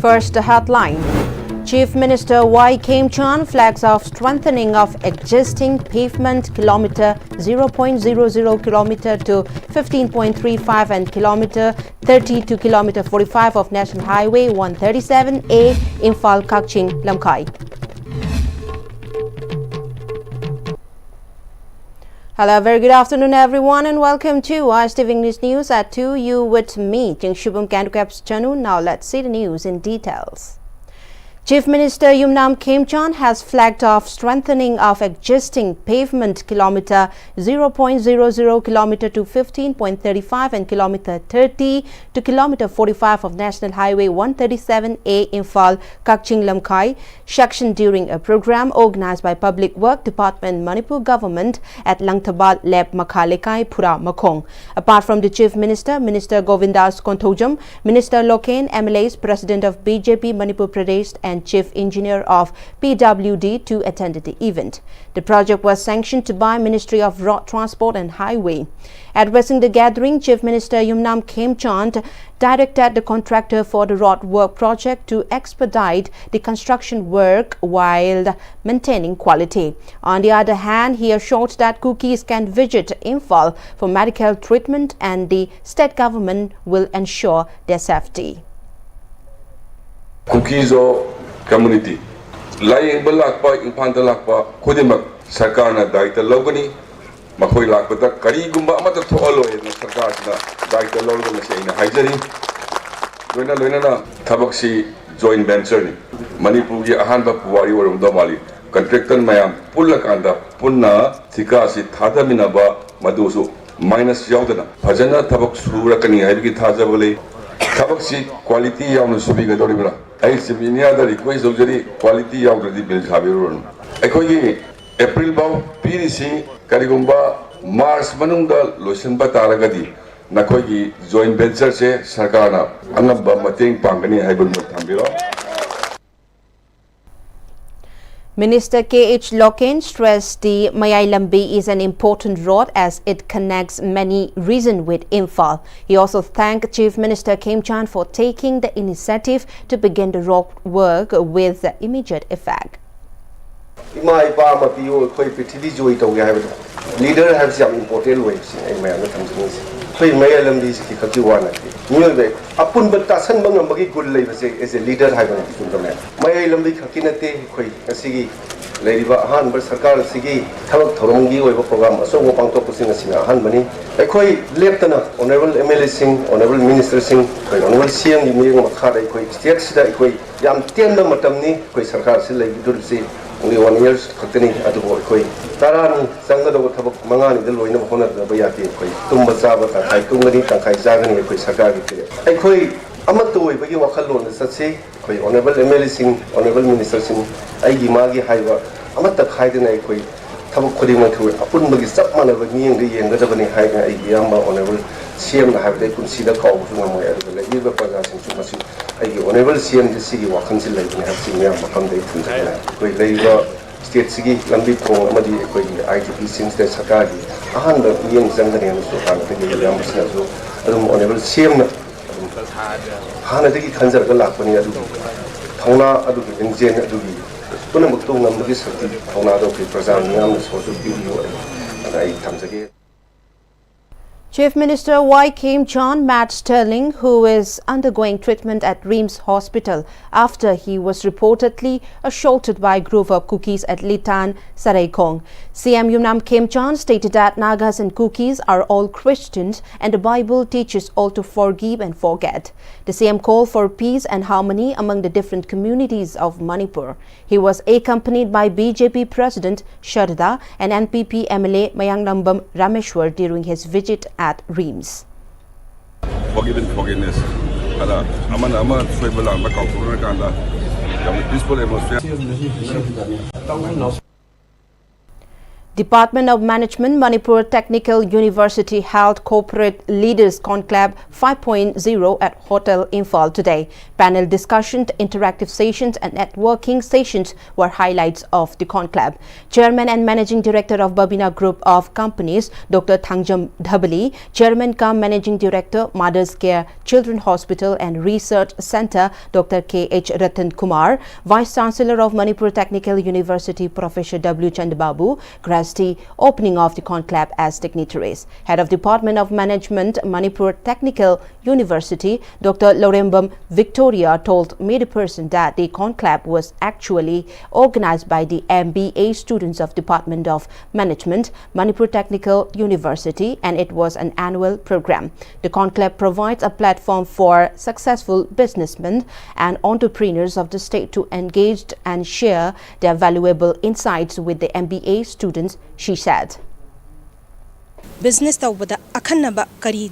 First, the headline. Chief Minister Y. Kim-chan flags off strengthening of existing pavement kilometer 0.00 kilometer to 15.35 and kilometer 30 to kilometer 45 of National Highway 137A Imphal Kakching Lamkai. Hello, very good afternoon everyone and welcome to Pm-Istv English News at 2. You with me, Jing Shubham Kandukaps Chanu. Now let's see the news in details. Chief Minister Yumnam Kim-chan has flagged off strengthening of existing pavement kilometer 0.00 kilometer to 15.35 and kilometer 30 to kilometer 45 of National Highway 137A Imphal Kakching Lamkai section during a program organized by Public Work Department Manipur Government at Langthabad Leb Makhalekai Pura Makhong. Apart from the Chief Minister, Minister Govindas Konthojam, Minister Loken, MLAs, President of BJP Manipur Pradesh and Chief Engineer of PWD to attend the event. The project was sanctioned by Ministry of Road Transport and Highway. Addressing the gathering, Chief Minister Yumnam Kim-chan directed the contractor for the road work project to expedite the construction work while maintaining quality. On the other hand, he assured that cookies can visit Imphal for medical treatment and the state government will ensure their safety. Cookies or community lying balakpa infanta lakpa kudimak sarkarna daita logani makoi lakpata kari gumba amata thoalo na sarkarna daita logani seina haijari loina na thabaksi joint venture ni manipur gi ahanba puwari warum domali contractor mayam pullakanda punna thika si thadamina ba madusu minus yaudana bhajana thabak surakani haibgi thajabale thabaksi quality yaunu subiga doribra I Sibinia the request of the quality of the bill Havirun. Ecoyi April Bow, PDC, Karigumba, Mars Manunga, Lucian Bataragadi, Nakogi, joint venture, Sarkana, Anaba Mating Pangani, Haibun Tambiro. Minister K.H. Loken stressed the Mayai-Lambi is an important road as it connects many regions with Imphal. He also thanked Chief Minister Kim-chan for taking the initiative to begin the road work with immediate effect. Leader has some important ways in my country. Mayai-Lambi is the Katiwana. Upon but Tassan Bangambagi good labor as a leader. Mayai-Lambi Kakinate, Sigi, Lady Han, but Sarkar Sigi, Tavak Torongi over program, so Pangtokusing Hanbani. A koi Lieutenant, Honorable MLA Singh, Honorable Minister Singh, Honorable CM, Makara, State Sida, Yam Tenda Matamni, Sarkar Silla, Dulce. Only 1 year continuing at the board. Tarani, Sanga Tabak Mangani, the Loina Hona, the Bayaki, Tumbazaba, Tungani, Tankai Zagani, Sakari. I quay Amato, Bagi Wakalon, the Satsi, Honorable MLA Singh, Honorable Minister Singh, Aigi Magi Haiva, Amata Haiden Aikoi, Tabakudima to Apunbagi Sapman of me and the Yangadabani Haida, Aigiyama, Honorable CM have they consider call to my Liver Pazas to Masu. Honorable CM the City Wakansi like have seen me from the Labor State Sigi, Lambi Pro, Madi, IGP since the Sakadi, a hundred young Zangani and so on, the Yamasnazo, Honorable CM Hanadi Kanzar Galapani Adu, Tona Adu, and Jen Adu, Punamutu Namadi Tonado, Prazan, social video, and I comes again. Chief Minister Y. Kim-chan met Sterling, who is undergoing treatment at Reams Hospital after he was reportedly assaulted by a group of Kukis at Litan, Saraikong. CM Yumnam Kim-chan stated that Nagas and Kukis are all Christians and the Bible teaches all to forgive and forget. The CM called for peace and harmony among the different communities of Manipur. He was accompanied by BJP President Sharda and NPP MLA Mayanglambam Rameshwar during his visit at Reams. Forgive and forgiveness. Department of Management, Manipur Technical University held Corporate Leaders Conclave 5.0 at Hotel Imphal today. Panel discussions, interactive sessions and networking sessions were highlights of the conclave. Chairman and Managing Director of Babina Group of Companies, Dr. Thangjam Dhabali, Chairman cum Managing Director, Mothers Care Children Hospital and Research Center, Dr. K.H. Ratan Kumar, Vice Chancellor of Manipur Technical University, Professor W. Chandababu, the opening of the conclave as dignitaries. Head of Department of Management, Manipur Technical University, Dr. Lorembam Victoria told media person that the conclave was actually organized by the MBA students of Department of Management, Manipur Technical University, and it was an annual program. The conclave provides a platform for successful businessmen and entrepreneurs of the state to engage and share their valuable insights with the MBA students, she said. Business tawbada akhanaba kari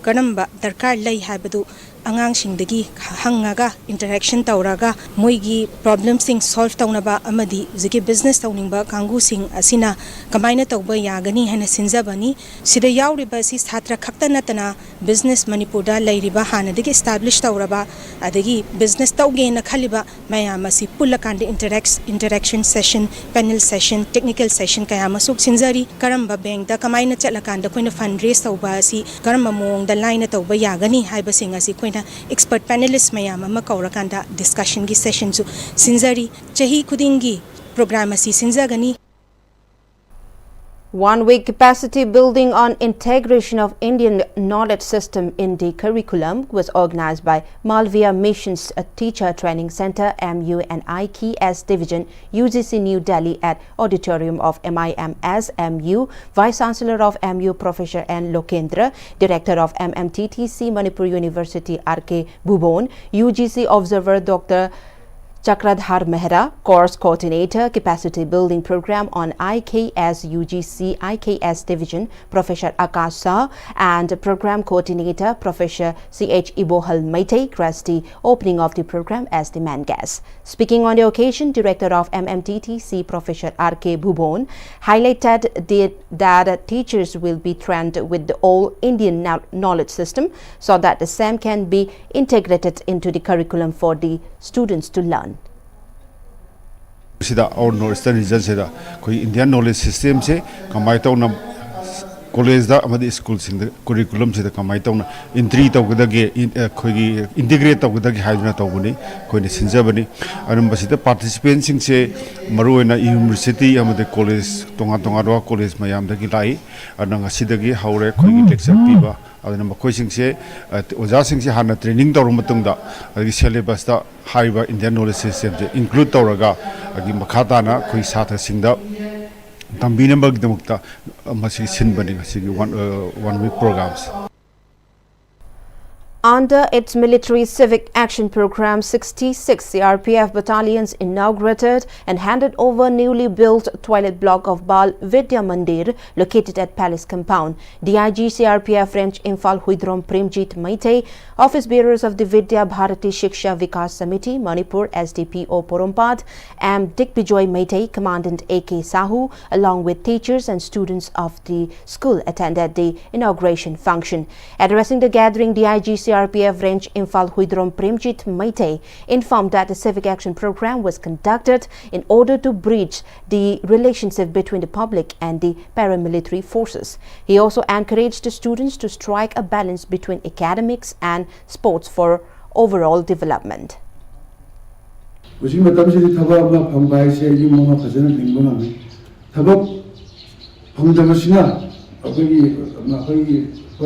kanamba darkar lay habadu angang singdagi hangaga interaction tawraga moigi problem sing solve tawnaba amadi ziki business tawningba kangu sing asina kamaina tawba yagani hena sinjabani sida yawriba si chhatra khakta natana business manipurda layriba hanadagi establish tawraba adagi business tawge na khaliba mayama si pullakande interaction session, panel session, technical session kaya masuk sinjari karamba bank da kamaina chalakanda koina fundraise tawba si karamba mong da line tawba yagani haiba sing asi expert panelists mayama makauraganda discussion gi session su sinzari chahi kudingi program asi sinzagani. 1 week capacity building on integration of Indian knowledge system in the curriculum was organized by Malviya Missions Teacher Training Center, MU and IKS Division, UGC New Delhi at Auditorium of MIMS MU. Vice Chancellor of MU Professor N. Lokendra, Director of MMTTC Manipur University RK Bhubon, UGC Observer Dr. Chakradhar Mehra, Course Coordinator, Capacity Building Program on IKS UGC IKS Division, Professor Akash Shah, and Program Coordinator, Professor C.H. Ibohal Maitei, graced the opening of the program as the main guest. Speaking on the occasion, Director of MMTTC, Professor R.K. Bhubon, highlighted that teachers will be trained with the all Indian knowledge system so that the same can be integrated into the curriculum for the students to learn. Our Northern region said Indian knowledge system se kamaitona college da amadi school sing the curriculum se kamaitona entry tawgada integrate tawgada haiduna tawbuni koini sinjabani arumbasida participants sing se maruena university amadi college tonga college mayam da gi lai ananga sidagi haure khoigi lecture piba aduna makoi sing se oja sing se hana training tawru matungda agi syllabus da haiba Indian knowledge system se include tawraga agi makhata na khoi satha singda tambina bag demukta masi sinbani sigi 1 week programs. Under its military civic action program, 66 CRPF battalions inaugurated and handed over newly built toilet block of Bal Vidya Mandir located at Palace Compound. DIG CRPF Range Imphal Huidrom Premjit Maitei, Office Bearers of the Vidya Bharati Shiksha Vikas Samiti, Manipur SDPO Porompat, M. Dikbijoy Maitei, Commandant A.K. Sahu, along with teachers and students of the school attended the inauguration function. Addressing the gathering, DIG CRPF Range Imphal Huidrom Premjit Maitei informed that the civic action program was conducted in order to bridge the relationship between the public and the paramilitary forces. He also encouraged the students to strike a balance between academics and sports for overall development. For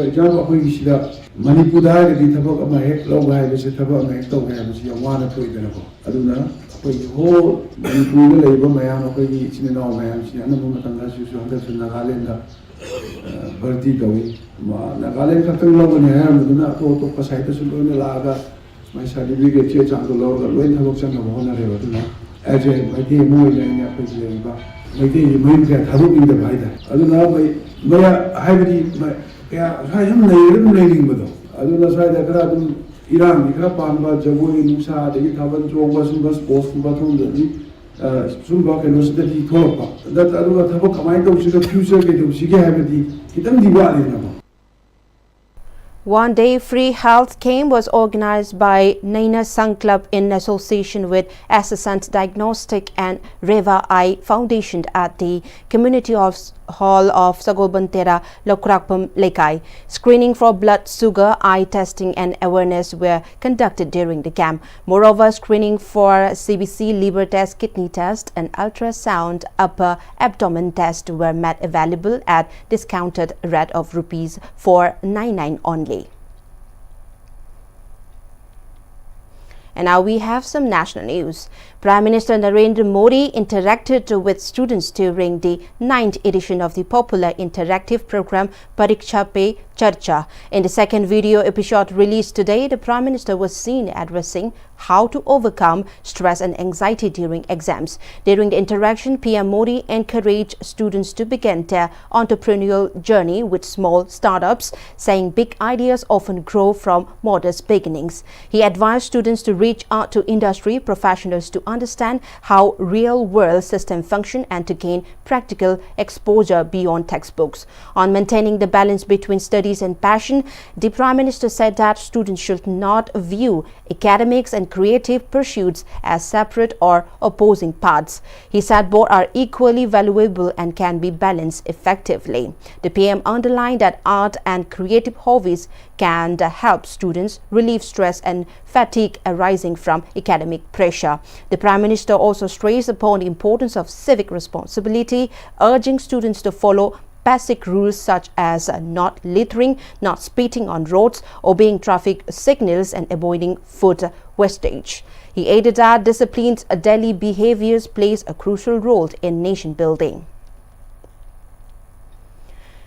example, Manipur di tabak ama hek lau gai bese tabak ama hek tau gai bese yang wana poi dana ko. Aduna whole Manipur le iba mayam apoi sini nau mayam sini anu muna tangga susu handa su Nagaland da berarti tawi. Ma Nagaland katang lau ni ayam aduna to pasai tu sulu ni laga. Mai certificate cie cang tu lau lain tabak cang lau hona rewa tu na. Aje mai dia moi le ni apa je iba. Mai dia mai dia tabuk inda bai da. Aduna mai hybrid ya saya menairing betul. Adulah saya dah kira Iran, kira panba jago Indonesia, jadi kawan coba semua sports semua tu jadi sumba kano sidati thorpa that aruga thabo kamai to sida future ke to sige habati kitang diwali na ba. One day free health camp was organized by Naina Sangh Club in association with Assistant Diagnostic and Reva Eye Foundation at the Community Hall of Sagolbantera, Lokrakpam, Lekai. Screening for blood sugar, eye testing and awareness were conducted during the camp. Moreover, screening for CBC, liver test, kidney test and ultrasound upper abdomen test were made available at discounted rate of rupees 499 only. And now we have some national news. Prime Minister Narendra Modi interacted with students during the 9th edition of the popular interactive program Pariksha Pe Charcha. In the second video episode released today, the Prime Minister was seen addressing how to overcome stress and anxiety during exams. During the interaction, PM Modi encouraged students to begin their entrepreneurial journey with small startups, saying big ideas often grow from modest beginnings. He advised students to reach out to industry professionals to understand how real-world systems function and to gain practical exposure beyond textbooks. On maintaining the balance between studies and passion, the Prime Minister said that students should not view academics and creative pursuits as separate or opposing paths. He said both are equally valuable and can be balanced effectively. The PM underlined that art and creative hobbies can help students relieve stress and fatigue arising from academic pressure. The Prime Minister also stressed upon the importance of civic responsibility, urging students to follow basic rules such as not littering, not spitting on roads, obeying traffic signals and avoiding food wastage. He added that disciplined daily behaviors plays a crucial role in nation building.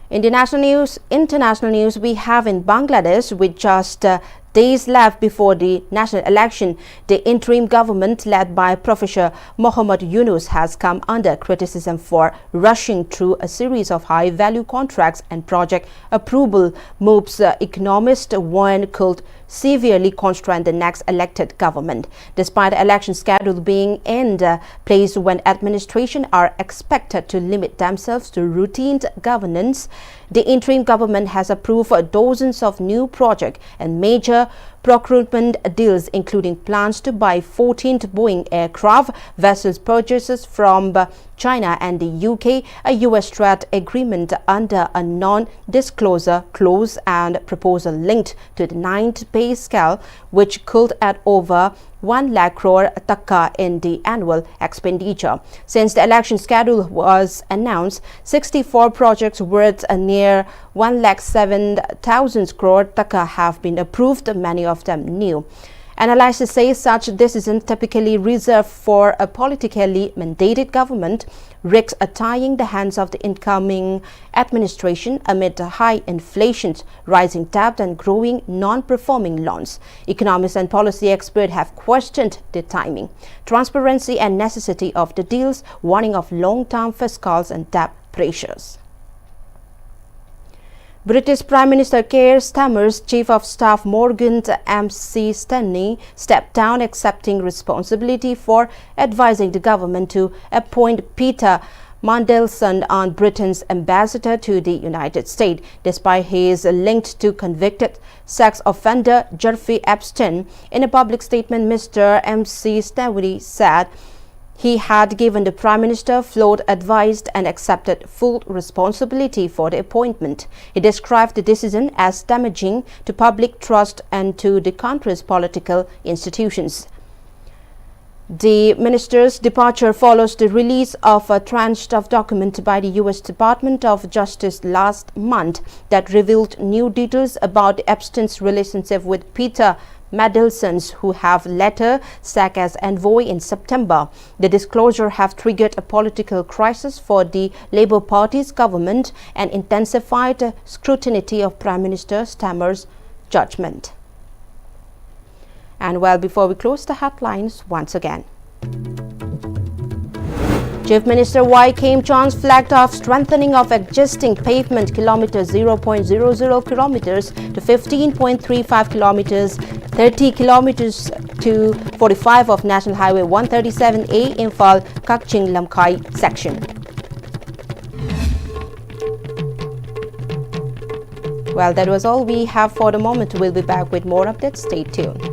In the international news, we have in Bangladesh, with just days left before the national election, the interim government led by Professor Mohammad Yunus has come under criticism for rushing through a series of high-value contracts and project approval moves. Economists warn could severely constrain the next elected government. Despite the election schedule being in place when administration are expected to limit themselves to routine governance, the interim government has approved dozens of new projects and major procurement deals, including plans to buy 14 Boeing aircraft, vessels purchases from China and the UK, a US trade agreement under a non-disclosure clause and proposal linked to the 9th pay scale, which could add over 1 lakh crore taka in the annual expenditure. Since the election schedule was announced, 64 projects worth near 1,07,000 crore taka have been approved, many of them new. Analysts say such decisions typically reserved for a politically mandated government, risks tying the hands of the incoming administration amid high inflation, rising debt and growing non-performing loans. Economists and policy experts have questioned the timing, transparency and necessity of the deals, warning of long-term fiscal and debt pressures. British Prime Minister Keir Starmer's Chief of Staff Morgan Stanley stepped down, accepting responsibility for advising the government to appoint Peter Mandelson on Britain's ambassador to the United States, despite his linked to convicted sex offender Jeffrey Epstein. In a public statement, Mr. Stanley said he had given the Prime Minister full advice and accepted full responsibility for the appointment. He described the decision as damaging to public trust and to the country's political institutions. The minister's departure follows the release of a tranche of document by the U.S. Department of Justice last month that revealed new details about Epstein's relationship with Peter Mandelson, who have later served as envoy in September. The disclosure have triggered a political crisis for the Labour Party's government and intensified scrutiny of Prime Minister Starmer's judgment. And well, before we close the headlines once again, Chief Minister Y. Kim Chons flagged off strengthening of existing pavement kilometers 0.00 kilometers to 15.35 kilometers, 30 kilometers 245 of National Highway 137A Imphal Kakching Lamkai section. Well, that was all we have for the moment. We'll be back with more updates. Stay tuned.